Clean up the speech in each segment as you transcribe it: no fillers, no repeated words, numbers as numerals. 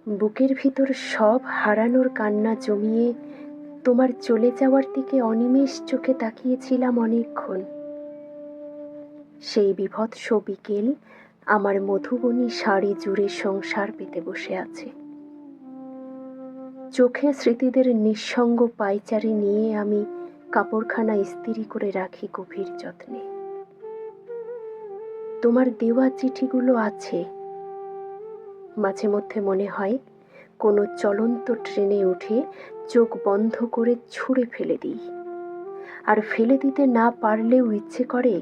বুকের ভিতর সব হারানোর কান্না জমিয়ে তোমার চলে যাওয়ার দিকে অনিমেষ চোখে তাকিয়েছিলাম অনেকক্ষণ। সেই বীভৎস বিকেল আমার মধুবনী শাড়ি জুড়ে সংসার পেতে বসে আছে। চোখে স্মৃতিদের নিঃসঙ্গ পায়চারি নিয়ে আমি কাপড়খানা ইস্তিরি করে রাখি গভীর যত্নে। তোমার দেওয়া চিঠিগুলো আছে। মাঝে মধ্যে মনে হয় কোনো চলন্ত ট্রেনে উঠে চোখ বন্ধ করে ছুঁড়ে ফেলে দিই, আর ফেলে দিতে না পারলেও ইচ্ছে করে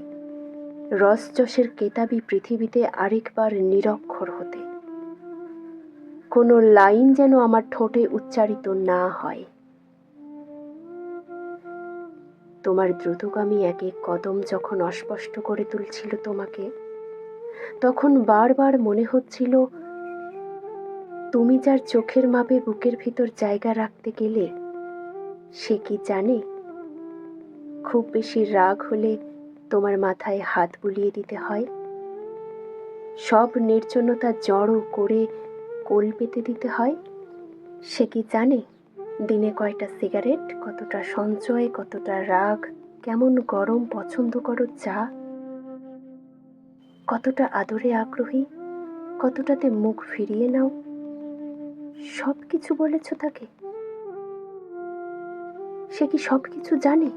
রসযশের কেতাবি পৃথিবীতে আরেকবার নিরক্ষর হতে। কোনো লাইন যেন আমার ঠোঁটে উচ্চারিত না হয়। তোমার দ্রুতগামী এক এক কদম যখন অস্পষ্ট করে তুলছিল তোমাকে, তখন বারবার মনে হচ্ছিল তুমি যার চোখের মাপে বুকের ভিতর জায়গা রাখতে গেলে, সে কি জানে খুব বেশি রাগ হলে তোমার মাথায় হাত বুলিয়ে দিতে হয়, সব নির্জনতা জড়ো করে কোল পেতে দিতে হয়? সে কি জানে দিনে কয়টা সিগারেট, কতটা সঞ্চয়, কতটা রাগ, কেমন গরম পছন্দ করো চা, কতটা আদরে আগ্রহী, কতটাতে মুখ ফিরিয়ে নাও? সব কিছু বলেছ তাকে? সে কি সব কিছু জানে?